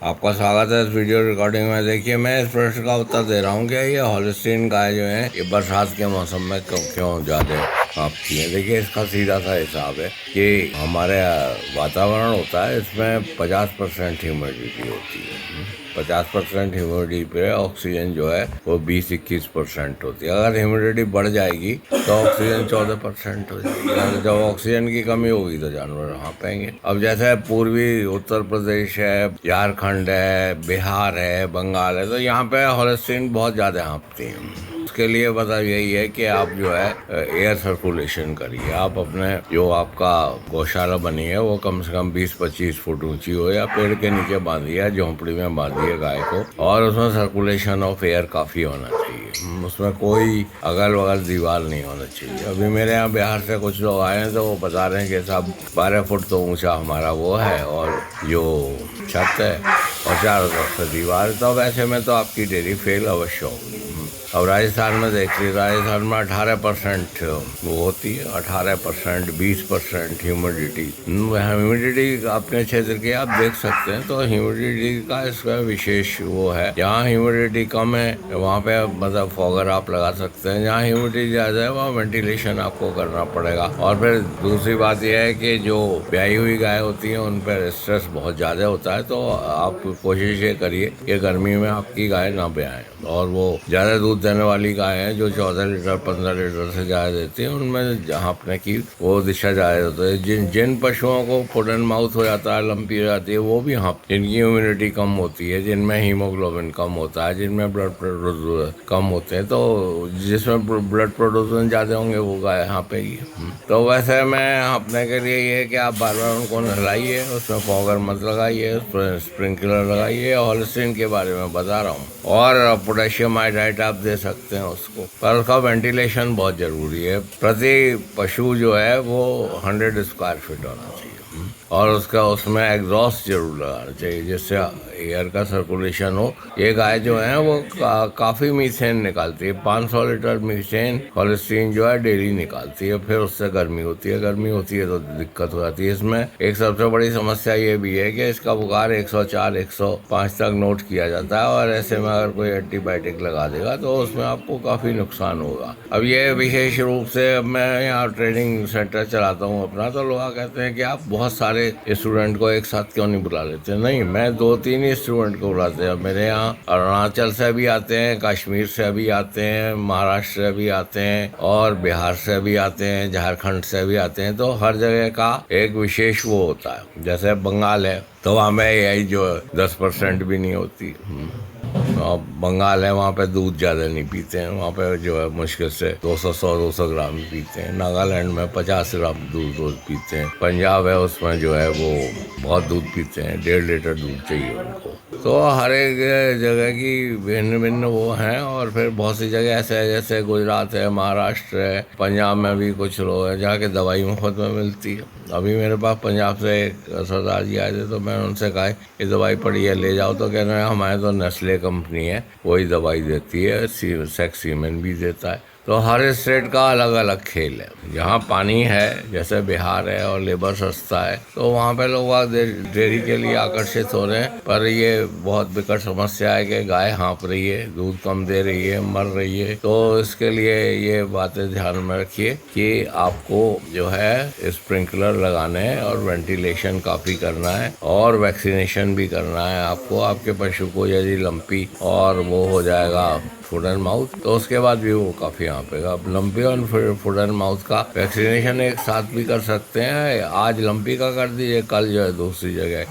आपका स्वागत है इस वीडियो रिकॉर्डिंग में। देखिए, मैं इस प्रश्न का उत्तर दे रहा हूँ कि ये हॉलिस्टीन गाय जो है ये बरसात के मौसम में क्यों ज़्यादा हाँफती हैं। देखिए, इसका सीधा सा हिसाब है कि हमारे वातावरण होता है, इसमें 50% ह्यूमिडिटी होती है। 50% ह्यूमिडिटी पे ऑक्सीजन जो है वो 20-21% होती है। अगर ह्यूमिडिटी बढ़ जाएगी तो ऑक्सीजन 14% हो जाएगी। जब ऑक्सीजन की कमी होगी तो जानवर हाँफेंगे। अब जैसे पूर्वी उत्तर प्रदेश है, झारखंड है, बिहार है, बंगाल है, तो यहाँ पे हॉलिस्टीन बहुत ज़्यादा हाँफती हैं। उसके लिए मतलब यही है कि आप जो है एयर सर्कुलेशन करिए। आप अपने जो आपका गौशाला बनी है वो कम से कम 20-25 फुट ऊंची हो, या पेड़ के नीचे बांधिए या झोंपड़ी में बांधिए गाय को, और उसमें सर्कुलेशन ऑफ एयर काफ़ी होना चाहिए। उसमें कोई अगल बगल दीवार नहीं होना चाहिए। अभी मेरे यहाँ बिहार से कुछ लोग आए हैं तो वो बता रहे हैं कि साहब 12 फुट तो ऊंचा हमारा वो है और जो छत है और चारों तरफ से दीवार, तो वैसे में तो आपकी डेयरी फेल अवश्य होगी। अब राजस्थान में देखिए, राजस्थान में 18% वो होती है, 18%, 20% ह्यूमिडिटी। ह्यूमिडिटी अपने क्षेत्र की आप देख सकते हैं, तो ह्यूमिडिटी का इसका विशेष वो है। जहाँ ह्यूमिडिटी कम है वहाँ पे मतलब फॉगर आप लगा सकते हैं, जहाँ ह्यूमिडिटी ज़्यादा है वहाँ वेंटिलेशन आपको करना पड़ेगा। और फिर दूसरी बात यह है कि जो ब्याई हुई गाय होती हैं उन पर स्ट्रेस बहुत ज़्यादा होता है, तो आप कोशिश ये करिए कि गर्मी में आपकी गाय ना ब्याएं। और वो ज़्यादा दूध देने वाली गाय हैं जो 14 लीटर 15 लीटर से ज़्यादा देती हैं, उनमें हाँफने की वो दिशा ज़्यादा होती है। जिन पशुओं को फुट एंड माउथ हो जाता है, लंपी हो जाती है, वो भी हाँफ, जिनकी इम्यूनिटी कम होती है, जिनमें हीमोग्लोबिन कम होता है, जिनमें ब्लड प्रोड्यूस कम होते हैं, तो जिसमें ब्लड प्रोड्यूसन ज़्यादा होंगे वो गाय हाँपेगी। तो वैसे मैं हाँपने के लिए ये है कि आप बार बार उनको नहलाइए, उसमें फॉगर मत लगाइए, स्प्रिंकलर लगाइए। हॉलिस्टीन के बारे में बता रहा हूँ, और पोटेशियम आयोडाइड आप दे सकते हैं उसको, पर उसका वेंटिलेशन बहुत ज़रूरी है। प्रति पशु जो है वो 100 स्क्वायर फीट होना चाहिए, और उसका उसमें एग्जॉस्ट जरूर लगाना चाहिए जिससे एयर का सर्कुलेशन हो। ये गाय जो है वो काफ़ी मीथेन निकालती है, 500 लीटर मीथेन हॉलिस्टीन जो है डेली निकालती है। फिर उससे गर्मी होती है तो दिक्कत हो जाती है। इसमें एक सबसे बड़ी समस्या ये भी है कि इसका बुखार 104, 105 तक नोट किया जाता है, और ऐसे में अगर कोई एंटीबायोटिक लगा देगा तो उसमें आपको काफ़ी नुकसान होगा। अब ये विशेष रूप से मैं यहाँ ट्रेनिंग सेंटर चलाता हूँ अपना, तो लोग कहते हैं कि आप बहुत सारे स्टूडेंट को एक साथ क्यों नहीं बुला लेते। नहीं, मैं 2-3 ही स्टूडेंट को बुलाते हैं। मेरे यहाँ अरुणाचल से भी आते हैं, कश्मीर से भी आते हैं, महाराष्ट्र से भी आते हैं, और बिहार से भी आते हैं, झारखंड से भी आते हैं। तो हर जगह का एक विशेष वो होता है। जैसे बंगाल है तो वहाँ में यही जो 10% भी नहीं होती। बंगाल है, वहाँ पे दूध ज़्यादा नहीं पीते हैं, वहाँ पे जो है मुश्किल से 200 ग्राम पीते हैं। नागालैंड में 50 ग्राम दूध रोज पीते हैं। पंजाब है, उसमें जो है वो बहुत दूध पीते हैं, 1.5 लीटर दूध चाहिए उनको। तो हर एक जगह की भिन्न भिन्न वो हैं। और फिर बहुत सी जगह ऐसे है, जैसे गुजरात है, महाराष्ट्र है, पंजाब में भी कुछ लोग हैं जहाँ के दवाई मुफ्त में मिलती है। अभी मेरे पास पंजाब से एक सरदार जी आए थे, तो मैंने उनसे कहा कि दवाई पड़ी है, ले जाओ। तो कह रहे हैं हमारे तो नेस्ले कंपनी है, वही दवाई देती है, सेक्स सीमेन भी देता है। तो हर स्टेट का अलग अलग खेल है। जहाँ पानी है, जैसे बिहार है, और लेबर सस्ता है, तो वहाँ पे लोग डेयरी के लिए आकर्षित हो रहे हैं। पर ये बहुत विकट समस्या है कि गाय हाँफ रही है, दूध कम दे रही है, मर रही है। तो इसके लिए ये बातें ध्यान में रखिए कि आपको जो है स्प्रिंकलर लगाने हैं, और वेंटिलेशन काफ़ी करना है, और वैक्सीनेशन भी करना है आपको। आपके पशु को यदि लंपी और वो हो जाएगा फुट एंड माउथ, तो उसके बाद भी वो काफ़ी हाँपेगा। अब लंपी और फुट एंड माउथ का वैक्सीनेशन एक साथ भी कर सकते हैं। आज लंपी का कर दीजिए, कल जो है दूसरी जगह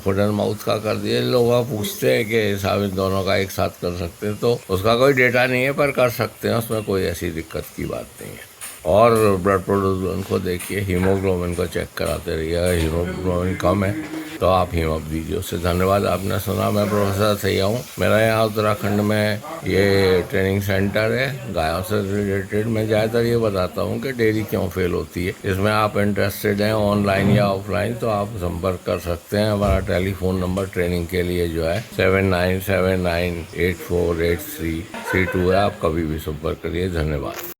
फुट एंड माउथ का कर दीजिए। लोग पूछते हैं कि साहब इन दोनों का एक साथ कर सकते हैं, तो उसका कोई डेटा नहीं है, पर कर सकते हैं, उसमें कोई ऐसी दिक्कत की बात नहीं है। और ब्लड प्रोड्यूसन को देखिए, हीमोग्लोबिन को चेक कराते रहिए। हीमोग्लोबिन कम है तो आप हिम्मत दीजिए। उससे धन्यवाद। आपने सुना, मैं प्रोफेसर सैया हूँ। मेरा यहाँ उत्तराखंड में ये ट्रेनिंग सेंटर है गायों से रिलेटेड। मैं ज़्यादातर ये बताता हूँ कि डेयरी क्यों फेल होती है। इसमें आप इंटरेस्टेड हैं ऑनलाइन या ऑफलाइन, तो आप संपर्क कर सकते हैं। हमारा टेलीफोन नंबर ट्रेनिंग के लिए जो है 7979848332 है। आप कभी भी संपर्क करिए। धन्यवाद।